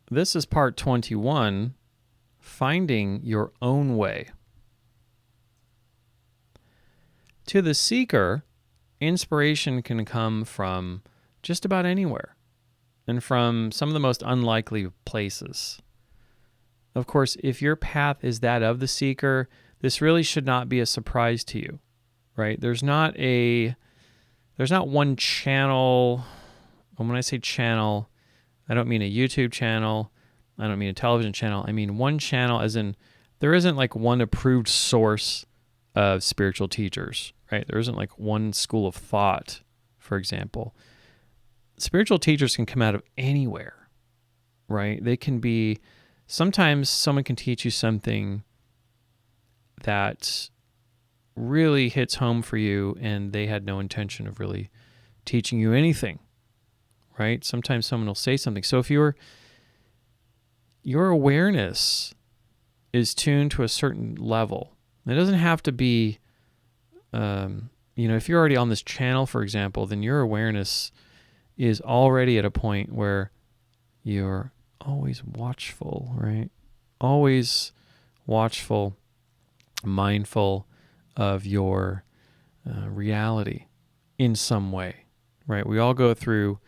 This is part 21, Finding Your Own Way. To the seeker, inspiration can come from just about anywhere and from some of the most unlikely places. Of course, if your path is that of the seeker, this really should not be a surprise to you, right? There's not one channel. And when I say channel, I don't mean a YouTube channel. I don't mean a television channel. I mean one channel as in there isn't like one approved source of spiritual teachers, right? There isn't like one school of thought, for example. Spiritual teachers can come out of anywhere, right? They can be, sometimes someone can teach you something that really hits home for you and they had no intention of really teaching you anything, right? Sometimes someone will say something. So if your awareness is tuned to a certain level, it doesn't have to be, if you're already on this channel, for example, then your awareness is already at a point where you're always watchful, right? Always watchful, mindful of your reality in some way, right? We all go through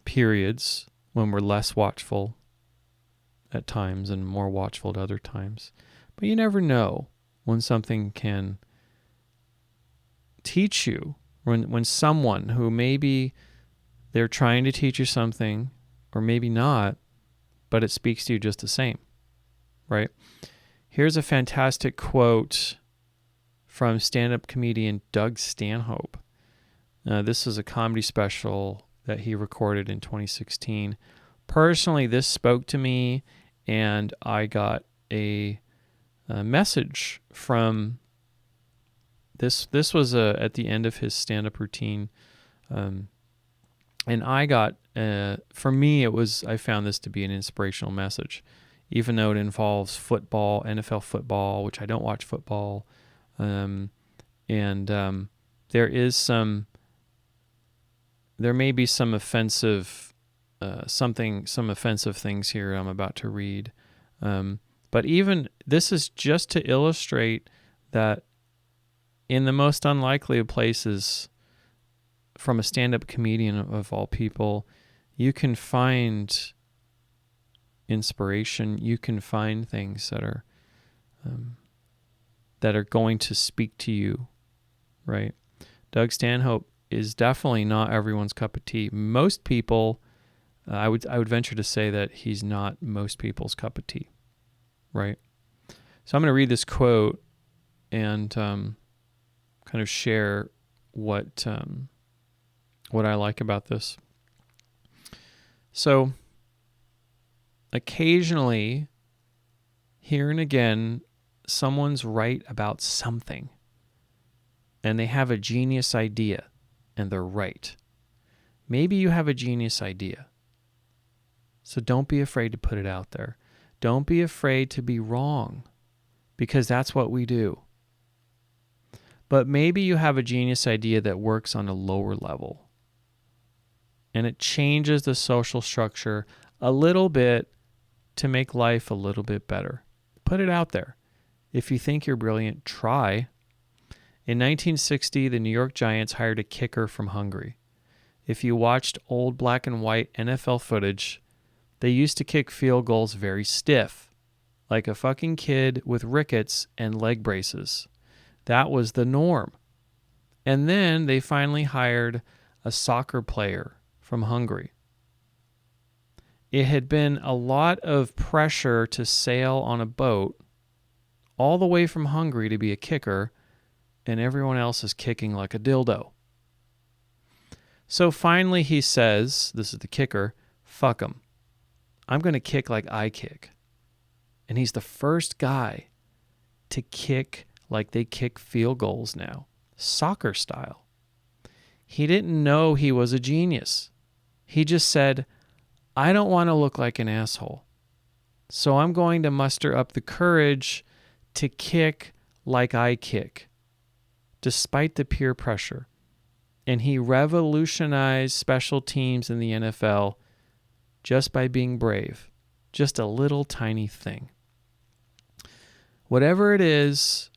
periods when we're less watchful at times and more watchful at other times. But you never know when something can teach you, when someone who maybe they're trying to teach you something or maybe not, but it speaks to you just the same, right? Here's a fantastic quote from stand-up comedian Doug Stanhope. This is a comedy special that he recorded in 2016. Personally, this spoke to me, and I got a message from this. This was at the end of his stand-up routine, and I got, for me, I found this to be an inspirational message, even though it involves football, NFL football, which I don't watch football, there may be some offensive, some offensive things here I'm about to read. But even this is just to illustrate that in the most unlikely of places, from a stand-up comedian of all people, you can find inspiration. You can find things that are going to speak to you, right? Doug Stanhope is definitely not everyone's cup of tea. Most people, I would venture to say that he's not most people's cup of tea, right? So I'm going to read this quote and kind of share what I like about this. So occasionally, here and again, someone's right about something, and they have a genius idea, and they're right. Maybe you have a genius idea. So don't be afraid to put it out there. Don't be afraid to be wrong, because that's what we do. But maybe you have a genius idea that works on a lower level, and it changes the social structure a little bit to make life a little bit better. Put it out there. If you think you're brilliant, try. In 1960, the New York Giants hired a kicker from Hungary. If you watched old black and white NFL footage, they used to kick field goals very stiff, like a fucking kid with rickets and leg braces. That was the norm. And then they finally hired a soccer player from Hungary. It had been a lot of pressure to sail on a boat all the way from Hungary to be a kicker, and everyone else is kicking like a dildo. So finally he says, this is the kicker, fuck him. I'm going to kick like I kick. And he's the first guy to kick like they kick field goals now, soccer style. He didn't know he was a genius. He just said, I don't want to look like an asshole, so I'm going to muster up the courage to kick like I kick, despite the peer pressure. And he revolutionized special teams in the NFL just by being brave. Just a little tiny thing. Whatever it is,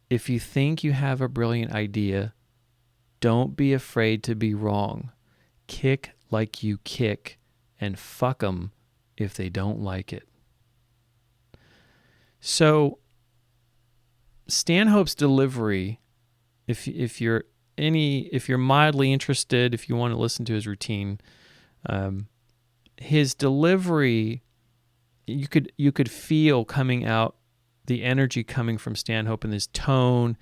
if you think you have a brilliant idea, don't be afraid to be wrong. Kick like you kick and fuck them if they don't like it. So Stanhope's delivery, if you're mildly interested, if you want to listen to his routine, his delivery, you could feel coming out, the energy coming from Stanhope and his tone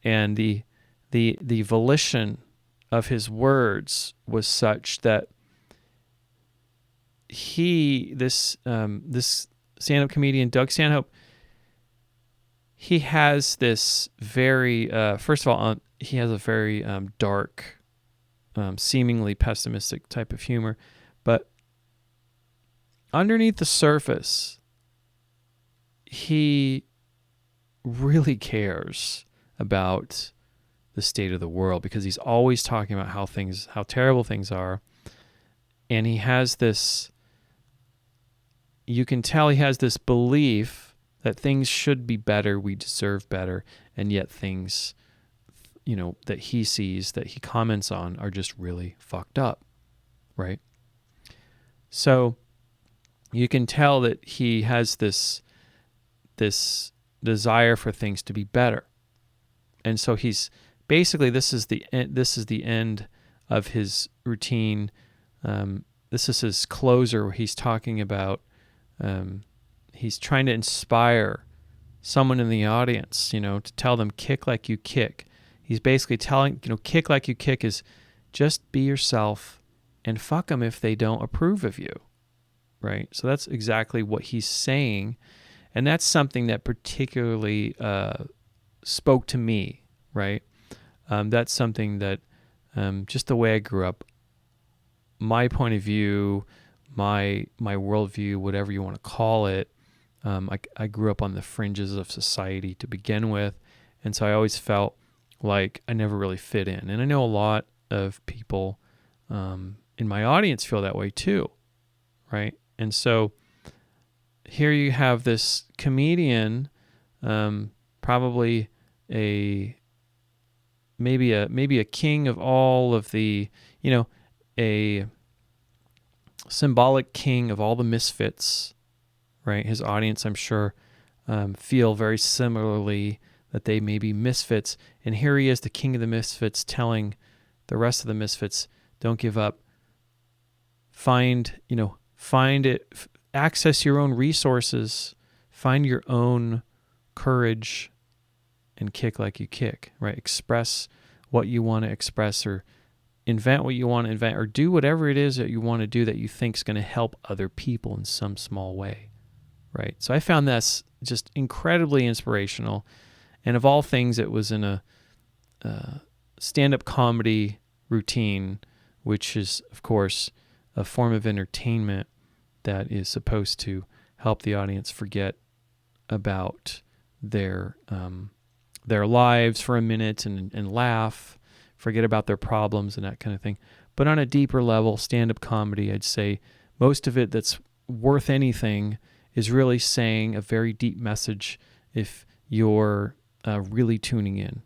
and the volition of his words was such that this stand-up comedian, Doug Stanhope, he has this very, first of all, he has a very dark, seemingly pessimistic type of humor, but underneath the surface, he really cares about the state of the world because he's always talking about how terrible things are. And he has this, you can tell he has this belief that things should be better, we deserve better, and yet things, that he sees, that he comments on, are just really fucked up, right? So you can tell that he has this desire for things to be better. And so he's basically, this is the end of his routine. This is his closer where he's talking about, he's trying to inspire someone in the audience, to tell them kick like you kick. He's basically telling, kick like you kick is just be yourself and fuck them if they don't approve of you, right? So that's exactly what he's saying. And that's something that particularly spoke to me, right? That's something that just the way I grew up, my point of view, my worldview, whatever you want to call it, I grew up on the fringes of society to begin with, and so I always felt like I never really fit in. And I know a lot of people in my audience feel that way too, right? And so here you have this comedian, probably maybe a king of all of the, a symbolic king of all the misfits, right? His audience, I'm sure, feel very similarly that they may be misfits. And here he is, the king of the misfits, telling the rest of the misfits, don't give up. Find it, access your own resources, find your own courage, and kick like you kick, right? Express what you want to express, or invent what you want to invent, or do whatever it is that you want to do that you think is going to help other people in some small way, right? So I found this just incredibly inspirational. And of all things, it was in a stand-up comedy routine, which is, of course, a form of entertainment that is supposed to help the audience forget about their lives for a minute and laugh, forget about their problems and that kind of thing. But on a deeper level, stand-up comedy, I'd say most of it that's worth anything is really saying a very deep message if you're really tuning in,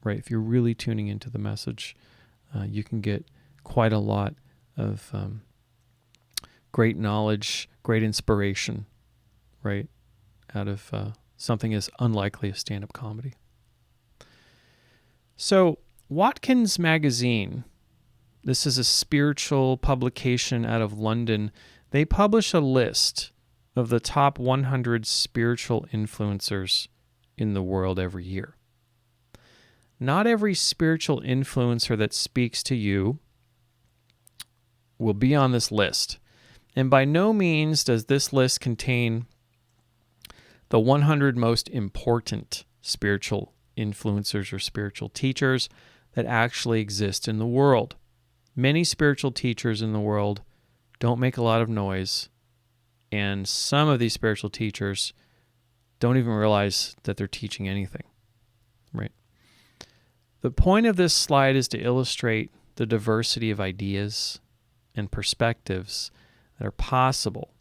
right? If you're really tuning into the message, you can get quite a lot of great knowledge, great inspiration, right, out of something as unlikely as stand-up comedy. So Watkins Magazine, this is a spiritual publication out of London. They publish a list of the top 100 spiritual influencers in the world every year. Not every spiritual influencer that speaks to you will be on this list. And by no means does this list contain the 100 most important spiritual influencers or spiritual teachers that actually exist in the world. Many spiritual teachers in the world don't make a lot of noise, and some of these spiritual teachers don't even realize that they're teaching anything, right? The point of this slide is to illustrate the diversity of ideas and perspectives that are possible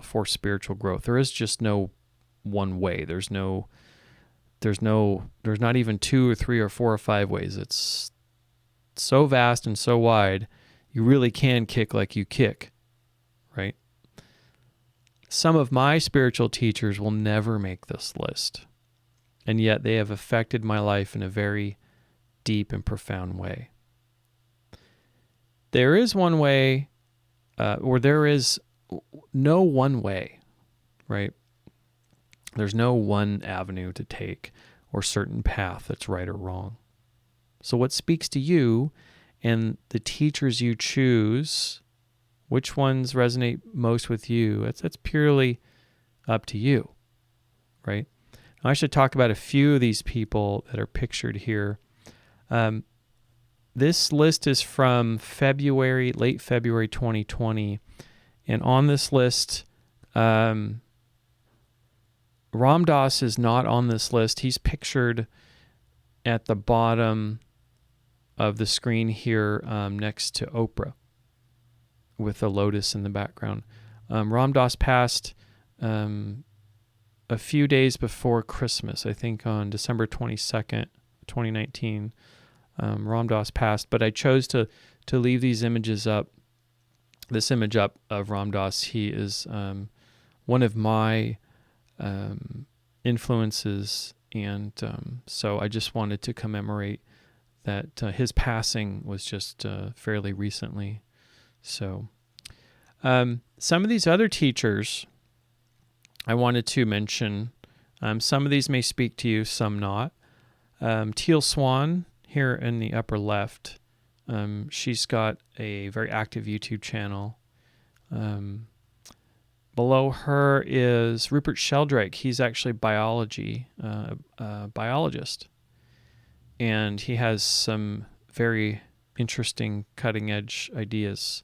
for spiritual growth. There is just no one way. There's not even 2 or 3 or 4 or 5 ways. It's so vast and so wide, you really can kick like you kick, right? Some of my spiritual teachers will never make this list, and yet they have affected my life in a very deep and profound way. There is one way, or there is no one way, right? There's no one avenue to take or certain path that's right or wrong. So what speaks to you and the teachers you choose, which ones resonate most with you, that's purely up to you, right? Now, I should talk about a few of these people that are pictured here. This list is from late February 2020, and on this list, Ram Dass is not on this list. He's pictured at the bottom of the screen here next to Oprah with a lotus in the background. Ram Dass passed a few days before Christmas, I think on December 22nd, 2019. Ram Dass passed, but I chose to leave these images up, this image up of Ram Dass. He is one of my influences, and so I just wanted to commemorate that his passing was just fairly recently. So some of these other teachers I wanted to mention, some of these may speak to you, some not. Teal Swan here in the upper left, she's got a very active YouTube channel. Below her is Rupert Sheldrake. He's actually a biologist. And he has some very interesting cutting-edge ideas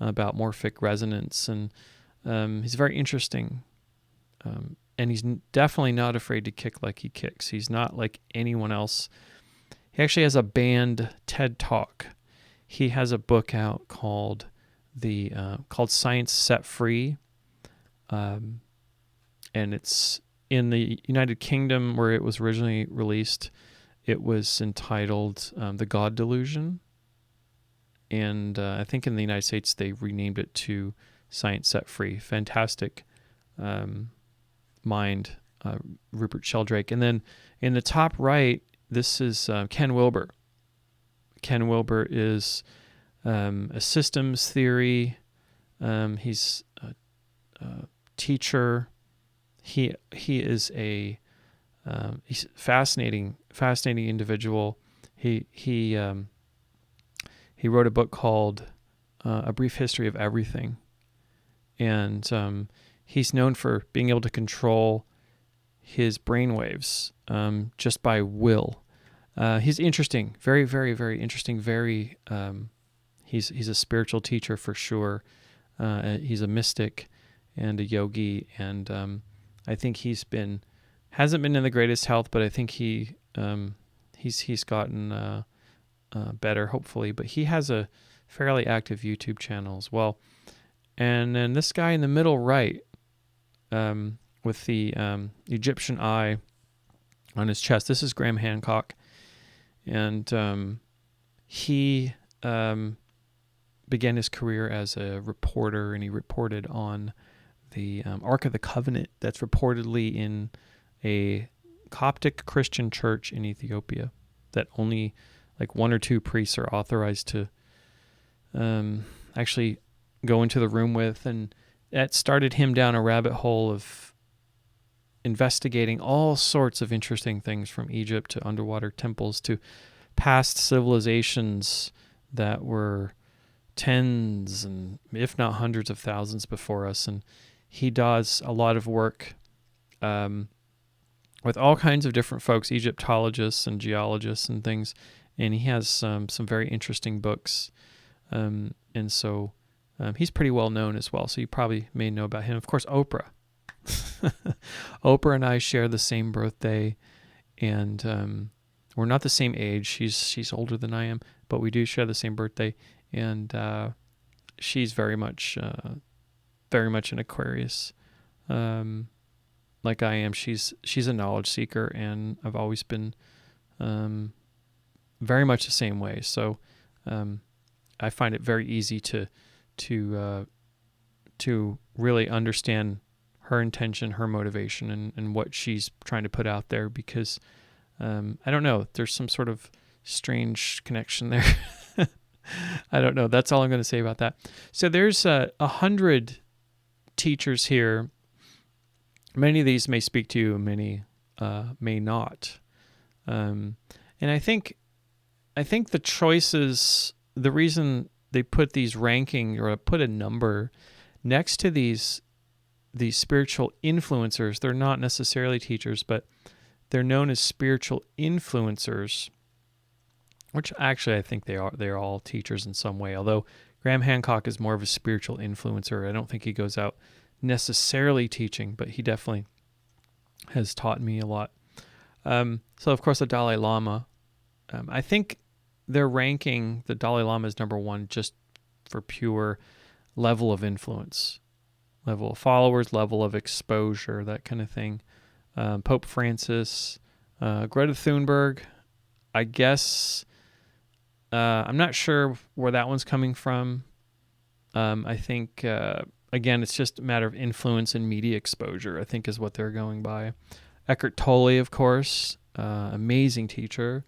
about morphic resonance. And he's very interesting. And he's definitely not afraid to kick like he kicks. He's not like anyone else. He actually has a banned TED Talk. He has a book out called Science Set Free. And it's in the United Kingdom where it was originally released. It was entitled The God Delusion. And I think in the United States they renamed it to Science Set Free. Fantastic mind, Rupert Sheldrake. And then in the top right, this is Ken Wilber. Ken Wilber is a systems theory. He's a teacher. He is he's a fascinating individual. He wrote a book called A Brief History of Everything, and he's known for being able to control his brainwaves just by will. He's interesting, very, very, very interesting. He's a spiritual teacher for sure. He's a mystic and a yogi, and I think hasn't been in the greatest health, but I think he's gotten better, hopefully. But he has a fairly active YouTube channel as well. And then this guy in the middle right, with the Egyptian eye on his chest, this is Graham Hancock, and he began his career as a reporter, and he reported on the Ark of the Covenant that's reportedly in a Coptic Christian church in Ethiopia that only like 1 or 2 priests are authorized to actually go into the room with, and that started him down a rabbit hole of investigating all sorts of interesting things, from Egypt to underwater temples to past civilizations that were tens and if not hundreds of thousands before us. And he does a lot of work with all kinds of different folks, Egyptologists and geologists and things, and he has some very interesting books, and so he's pretty well known as well, so you probably may know about him. Of course, Oprah. Oprah and I share the same birthday, and we're not the same age. She's older than I am, but we do share the same birthday. And she's very much an Aquarius, like I am. She's a knowledge seeker, and I've always been very much the same way. So I find it very easy to really understand her intention, her motivation, and what she's trying to put out there, because I don't know, there's some sort of strange connection there. I don't know. That's all I'm going to say about that. So there's 100 teachers here. Many of these may speak to you, many may not. And I think the choices, the reason they put these ranking or put a number next to these spiritual influencers, they're not necessarily teachers, but they're known as spiritual influencers, which actually I think they're all teachers in some way. Although Graham Hancock is more of a spiritual influencer. I don't think he goes out necessarily teaching, but he definitely has taught me a lot. So of course the Dalai Lama, I think they're ranking the Dalai Lama as number one just for pure level of influence, level of followers, level of exposure, that kind of thing. Pope Francis, Greta Thunberg, I guess, I'm not sure where that one's coming from. I think, again, it's just a matter of influence and media exposure, I think, is what they're going by. Eckhart Tolle, of course, amazing teacher.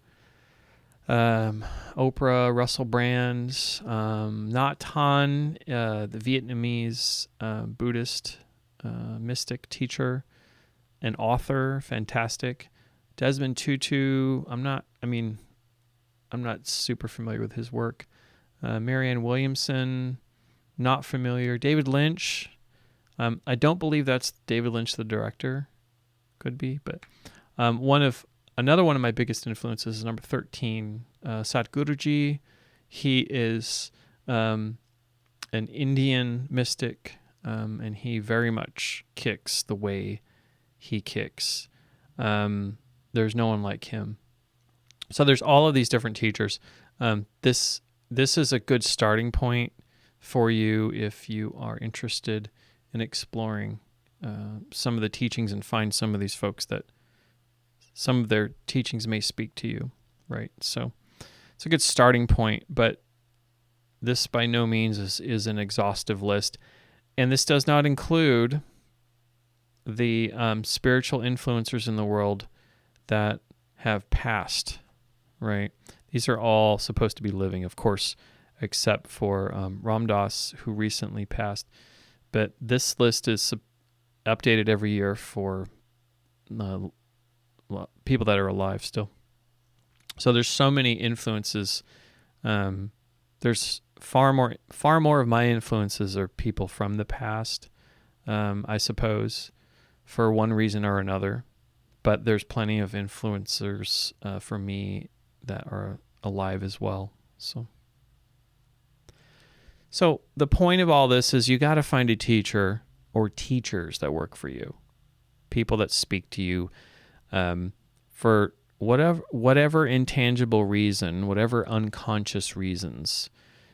Oprah, Russell Brand, Nhat Hanh, the Vietnamese Buddhist mystic teacher and author, fantastic. Desmond Tutu, I'm not super familiar with his work. Marianne Williamson, not familiar. David Lynch, I don't believe that's David Lynch, the director. Could be, but another one of my biggest influences is number 13, Satguruji. He is an Indian mystic, and he very much kicks the way he kicks. There's no one like him. So there's all of these different teachers. This is a good starting point for you if you are interested in exploring some of the teachings and find some of these folks that some of their teachings may speak to you, right? So it's a good starting point, but this by no means is an exhaustive list. And this does not include the spiritual influencers in the world that have passed, right? These are all supposed to be living, of course, except for Ram Dass, who recently passed. But this list is updated every year for people that are alive still. So there's so many influences. There's far more of my influences are people from the past, I suppose, for one reason or another. But there's plenty of influencers for me that are alive as well. So the point of all this is you got to find a teacher or teachers that work for you, people that speak to you for whatever intangible reason, whatever unconscious reasons.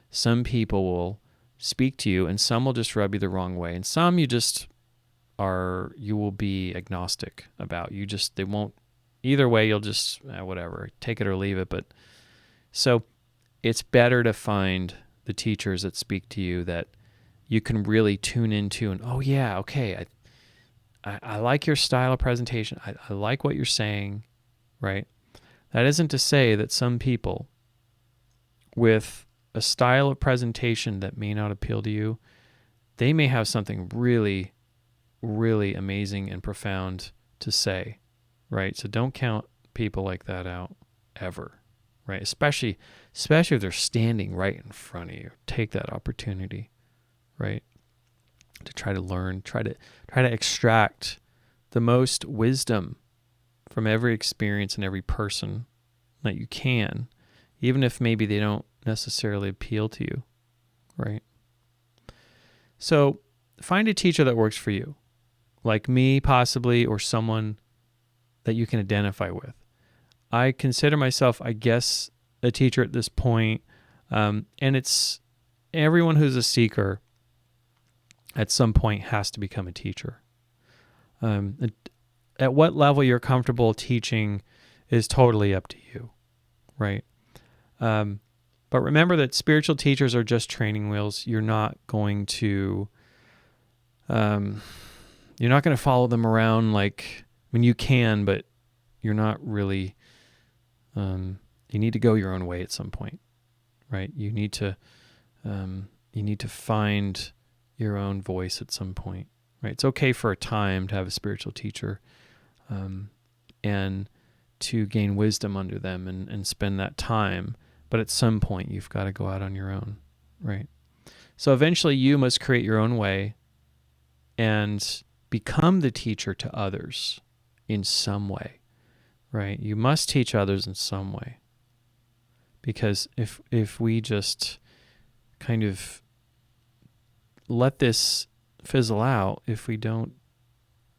Some people will speak to you, and some will just rub you the wrong way, and some you will be agnostic about. They won't. Either way, you'll just whatever, take it or leave it. But so it's better to find the teachers that speak to you that you can really tune into, and oh yeah, okay, I like your style of presentation. I like what you're saying, right? That isn't to say that some people with a style of presentation that may not appeal to you, they may have something really, really amazing and profound to say, right? So don't count people like that out ever, right? Especially if they're standing right in front of you. Take that opportunity, right? To try to learn, try to extract the most wisdom from every experience and every person that you can, even if maybe they don't necessarily appeal to you, right? So find a teacher that works for you, like me possibly, or someone that you can identify with. I consider myself, I guess, a teacher at this point, and it's everyone who's a seeker at some point has to become a teacher. At what level you're comfortable teaching is totally up to you, right? But remember that spiritual teachers are just training wheels. You're not going to follow them around you can, but you're not really, you need to go your own way at some point, right? You need to find your own voice at some point, right? It's okay for a time to have a spiritual teacher, and to gain wisdom under them and spend that time. But at some point, you've got to go out on your own, right? So eventually you must create your own way and become the teacher to others in some way, right? You must teach others in some way. Because if we just kind of let this fizzle out, if we don't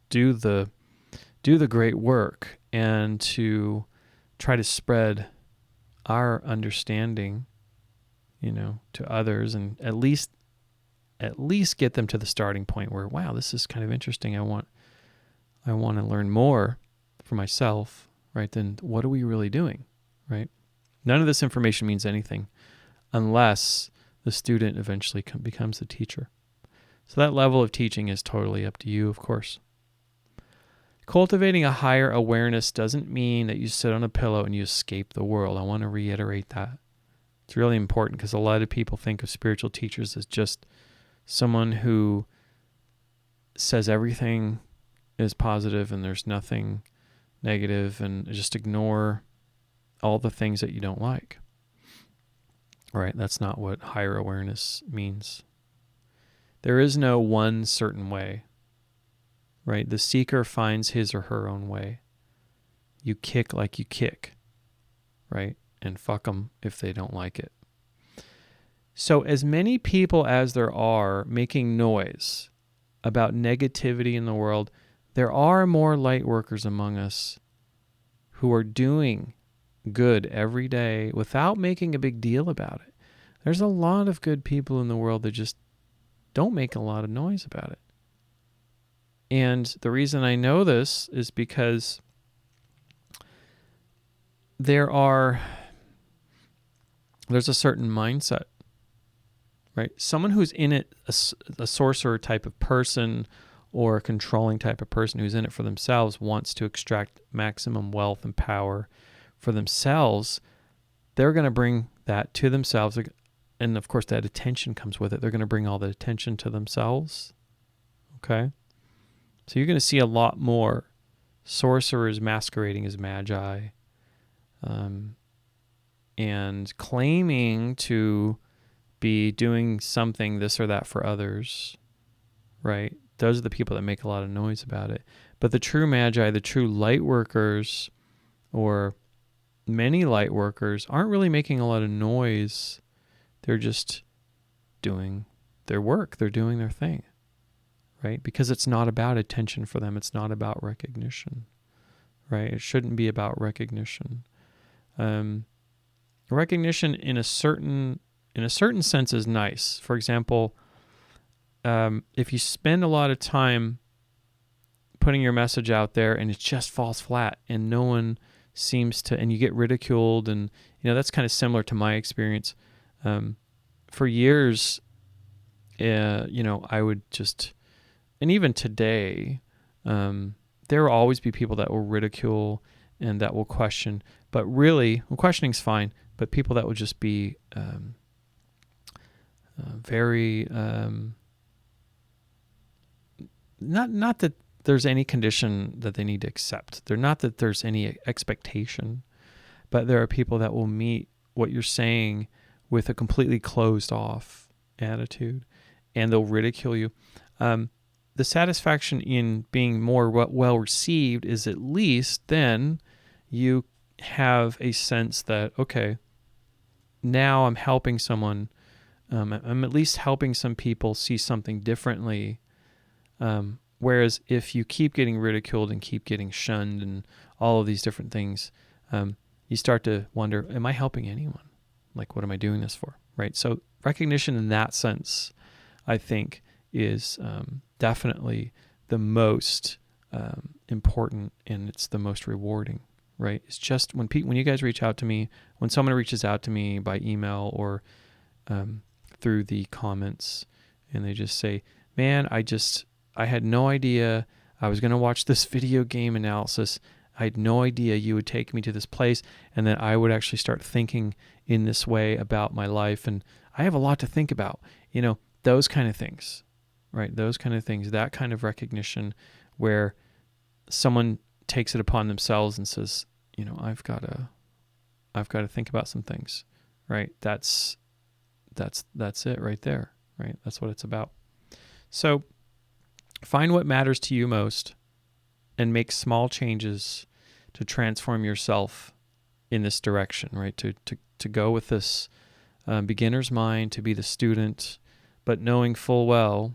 do the great work and to try to spread our understanding, to others, and at least get them to the starting point where, wow, this is kind of interesting. I want to learn more for myself, right? Then what are we really doing, right? None of this information means anything unless the student eventually becomes the teacher. So that level of teaching is totally up to you, of course. Cultivating a higher awareness doesn't mean that you sit on a pillow and you escape the world. I want to reiterate that. It's really important because a lot of people think of spiritual teachers as just someone who says everything is positive and there's nothing negative, and just ignore all the things that you don't like. Right? That's not what higher awareness means. There is no one certain way. Right? The seeker finds his or her own way. You kick like you kick. Right? And fuck them if they don't like it. So as many people as there are making noise about negativity in the world, there are more light workers among us who are doing good every day without making a big deal about it. There's a lot of good people in the world that just don't make a lot of noise about it. And the reason I know this is because there's a certain mindset, right? Someone who's in it, a sorcerer type of person or a controlling type of person who's in it for themselves, wants to extract maximum wealth and power for themselves. They're going to bring that to themselves. And of course, that attention comes with it. They're going to bring all the attention to themselves. Okay? So you're going to see a lot more sorcerers masquerading as magi, and claiming to be doing something, this or that, for others, right? Those are the people that make a lot of noise about it. But the true magi, the true light workers, or many light workers, aren't really making a lot of noise. They're just doing their work. They're doing their thing, right? Because it's not about attention for them. It's not about recognition, right? It shouldn't be about recognition. Recognition in a certain sense is nice. For example, if you spend a lot of time putting your message out there and it just falls flat and no one seems to, and you get ridiculed, and that's kind of similar to my experience. For years, I would just, and even today, there will always be people that will ridicule and that will question. But really, questioning's fine. But people that would just be very not that there's any condition that they need to accept. They're not that there's any expectation, but there are people that will meet what you're saying with a completely closed off attitude, and they'll ridicule you. The satisfaction in being more well received is at least then you have a sense that, okay, now I'm helping someone. I'm at least helping some people see something differently. Whereas if you keep getting ridiculed and keep getting shunned and all of these different things, you start to wonder, am I helping anyone? Like, what am I doing this for? Right? So recognition in that sense, I think, is definitely the most important, and it's the most rewarding, right? It's just when you guys reach out to me, when someone reaches out to me by email or through the comments, and they just say, man, I had no idea I was going to watch this video game analysis. I had no idea you would take me to this place, and that I would actually start thinking in this way about my life. And I have a lot to think about, those kind of things, right? Those kind of things, that kind of recognition where someone takes it upon themselves and says, I've got to think about some things, right? That's it right there, right? That's what it's about. So find what matters to you most and make small changes to transform yourself in this direction, right? To go with this beginner's mind, to be the student, but knowing full well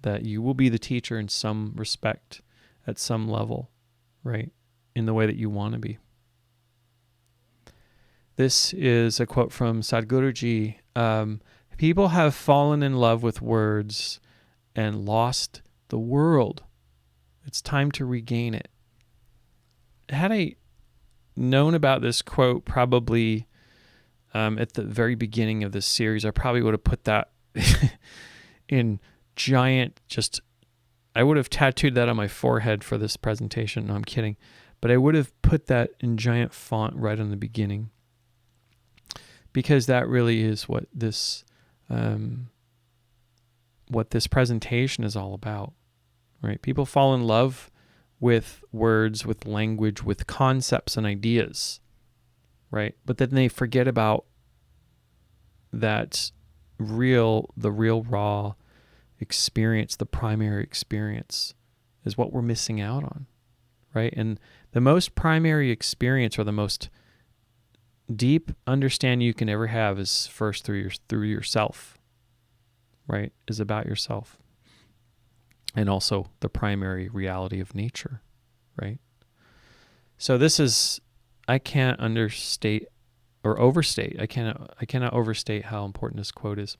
that you will be the teacher in some respect, at some level, right? In the way that you want to be. This is a quote from Sadhguruji. People have fallen in love with words and lost the world. It's time to regain it. Had I known about this quote probably at the very beginning of this series, I probably would have put that in giant, I would have tattooed that on my forehead for this presentation. No, I'm kidding. But I would have put that in giant font right on the beginning, because that really is what this presentation is all about, right? People fall in love with words, with language, with concepts and ideas, right? But then they forget about the real raw experience, the primary experience is what we're missing out on, right? And the most primary experience, or the most deep understanding you can ever have, is first through yourself, right? Is about yourself. And also the primary reality of nature, right? So I can't understate or overstate. I cannot overstate how important this quote is.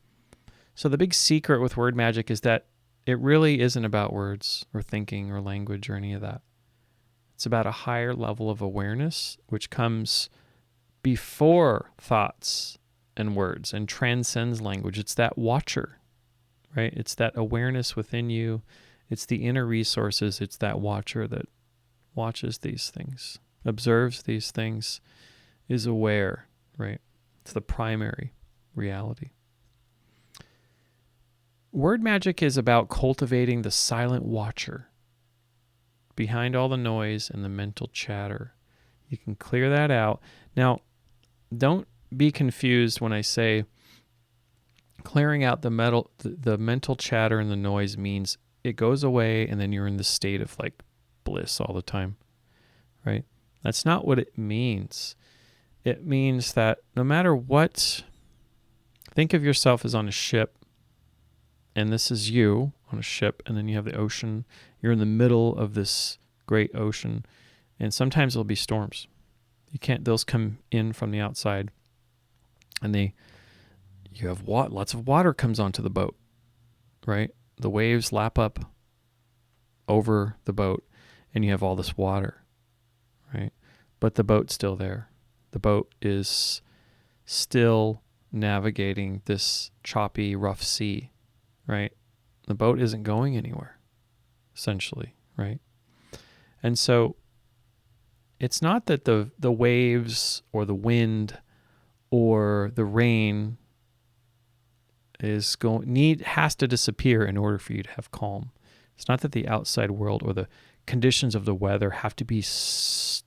So the big secret with word magic is that it really isn't about words or thinking or language or any of that. It's about a higher level of awareness, which comes before thoughts and words and transcends language. It's that watcher, right? It's that awareness within you. It's the inner resources. It's that watcher that watches these things, observes these things, is aware, right? It's the primary reality. Word magic is about cultivating the silent watcher behind all the noise and the mental chatter. You can clear that out. Now, don't be confused when I say clearing out the mental chatter and the noise means it goes away and then you're in the state of like bliss all the time, right? That's not what it means. It means that no matter what, think of yourself as on a ship, and this is you on a ship, and then you have the ocean. You're in the middle of this great ocean, and sometimes there'll be storms. Those come in from the outside, and you have lots of water comes onto the boat, right? The waves lap up over the boat, and you have all this water, right? But the boat's still there. The boat is still navigating this choppy, rough sea, right? The boat isn't going anywhere, essentially, right? And so it's not that the waves or the wind or the rain has to disappear in order for you to have calm. It's not that the outside world or the conditions of the weather have to be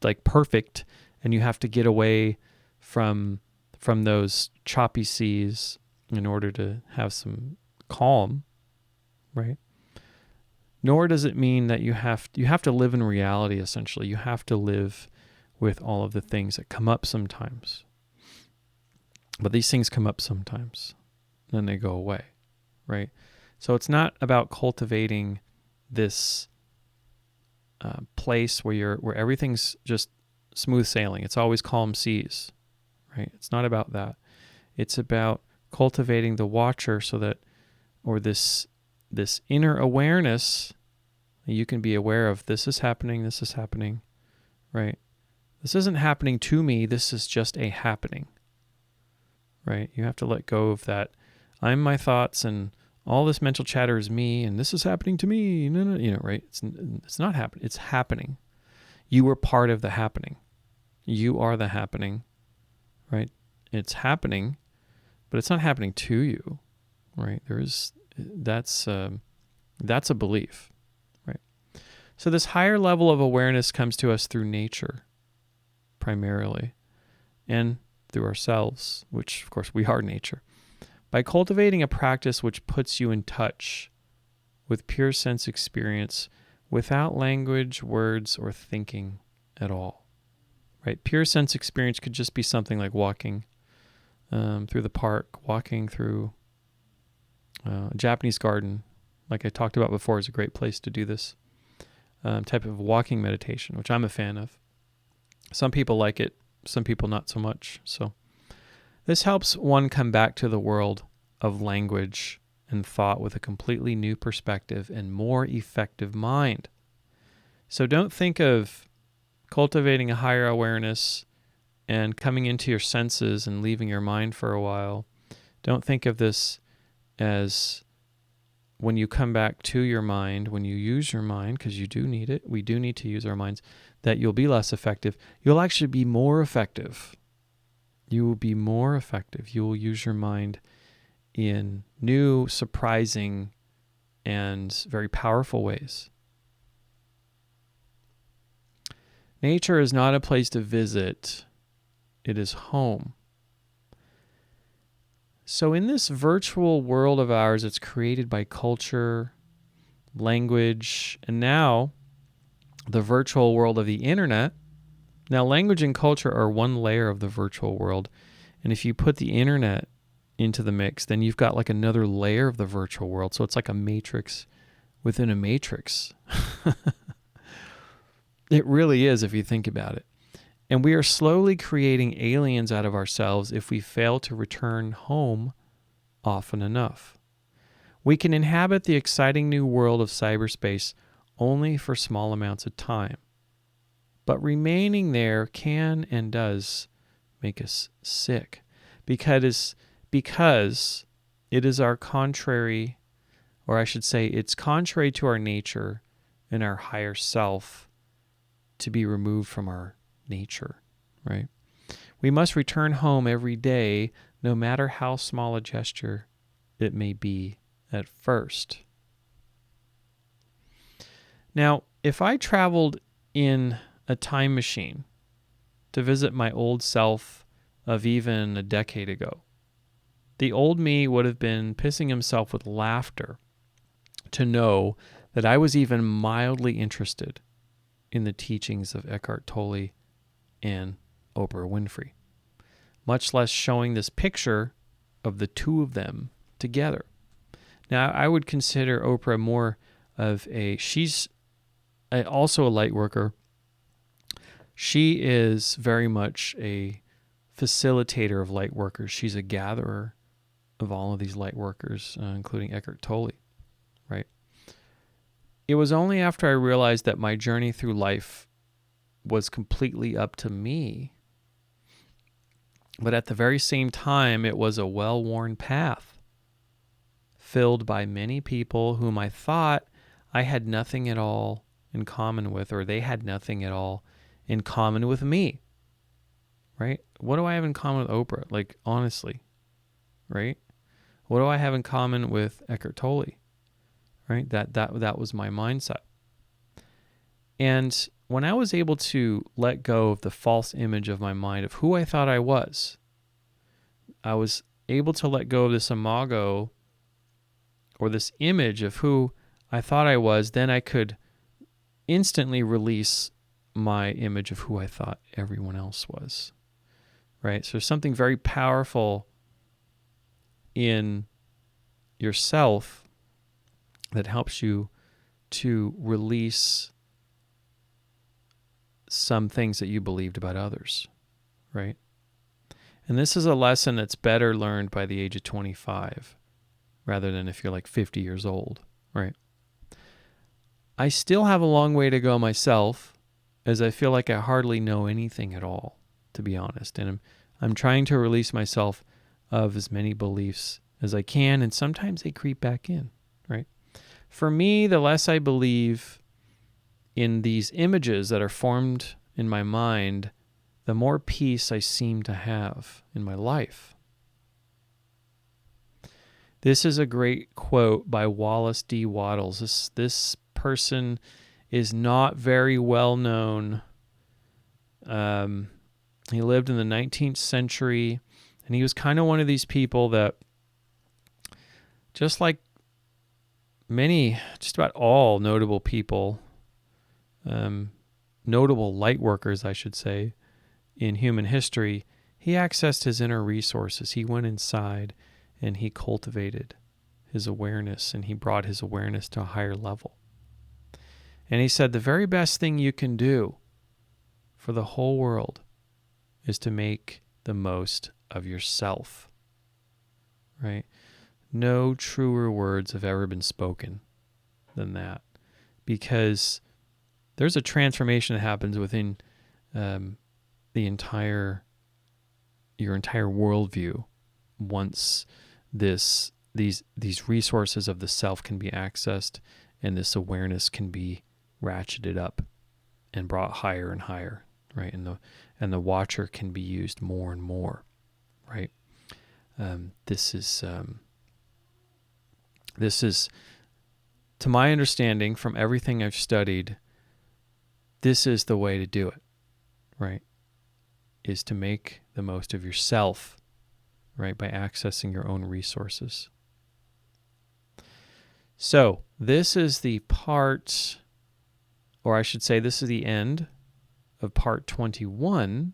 like perfect and you have to get away from those choppy seas in order to have some calm, right? Nor does it mean that you have to live in reality, essentially. You have to live with all of the things that come up sometimes. But these things come up sometimes, then they go away, right? So it's not about cultivating this place where everything's just smooth sailing. It's always calm seas, right? It's not about that. It's about cultivating the watcher so that, or this inner awareness, you can be aware of this is happening, right? This isn't happening to me, this is just a happening, right? You have to let go of that. I'm my thoughts and all this mental chatter is me and this is happening to me. No, right? It's not happening. It's happening. You were part of the happening. You are the happening, right? It's happening, but it's not happening to you, right? That's a belief, right? So this higher level of awareness comes to us through nature, primarily, and through ourselves, which of course we are nature. By cultivating a practice which puts you in touch with pure sense experience without language, words, or thinking at all, right? Pure sense experience could just be something like walking through the park, walking through a Japanese garden, like I talked about before, is a great place to do this type of walking meditation, which I'm a fan of. Some people like it, some people not so much. So this helps one come back to the world of language and thought with a completely new perspective and more effective mind. So don't think of cultivating a higher awareness and coming into your senses and leaving your mind for a while. Don't think of this as when you come back to your mind, when you use your mind, because you do need it, we do need to use our minds, that you'll be less effective. You'll actually be more effective. You will be more effective. You will use your mind in new, surprising, and very powerful ways. Nature is not a place to visit. It is home. So in this virtual world of ours, it's created by culture, language, and now the virtual world of the internet. Now, language and culture are one layer of the virtual world. And if you put the internet into the mix, then you've got like another layer of the virtual world. So it's like a matrix within a matrix. It really is, if you think about it. And we are slowly creating aliens out of ourselves if we fail to return home often enough. We can inhabit the exciting new world of cyberspace only for small amounts of time. But remaining there can and does make us sick because it is our contrary, or I should say it's contrary to our nature and our higher self to be removed from our nature, right? We must return home every day, no matter how small a gesture it may be at first. Now, if I traveled in a time machine to visit my old self of even a decade ago, the old me would have been pissing himself with laughter to know that I was even mildly interested in the teachings of Eckhart Tolle and Oprah Winfrey, much less showing this picture of the two of them together. Now, I would consider Oprah more of she's also a light worker. She is very much a facilitator of light workers. She's a gatherer of all of these light workers, including Eckhart Tolle, right? It was only after I realized that my journey through life was completely up to me, but at the very same time, it was a well-worn path filled by many people whom I thought I had nothing at all in common with, or they had nothing at all in common with me, right? What do I have in common with Oprah? Like, honestly, right? What do I have in common with Eckhart Tolle? Right? That was my mindset. And when I was able to let go of the false image of my mind of who I thought I was able to let go of this imago, or this image of who I thought I was, then I could instantly release my image of who I thought everyone else was, right? So there's something very powerful in yourself that helps you to release some things that you believed about others, right? And this is a lesson that's better learned by the age of 25 rather than if you're like 50 years old, right? I still have a long way to go myself, as I feel like I hardly know anything at all, to be honest. And I'm trying to release myself of as many beliefs as I can, and sometimes they creep back in, right? For me, the less I believe in these images that are formed in my mind, the more peace I seem to have in my life. This is a great quote by Wallace D Watts. This person is not very well known. He lived in the 19th century, and he was kind of one of these people that, just like just about all notable people, notable light workers, I should say, in human history, he accessed his inner resources. He went inside and he cultivated his awareness, and he brought his awareness to a higher level. And he said the very best thing you can do for the whole world is to make the most of yourself, right? No truer words have ever been spoken than that, because there's a transformation that happens within your entire worldview once these resources of the self can be accessed, and this awareness can be ratcheted up and brought higher and higher, right? And the watcher can be used more and more, right? This is, to my understanding, from everything I've studied, this is the way to do it, right? Is to make the most of yourself, right? By accessing your own resources. So this is the part, or I should say this is the end of part 21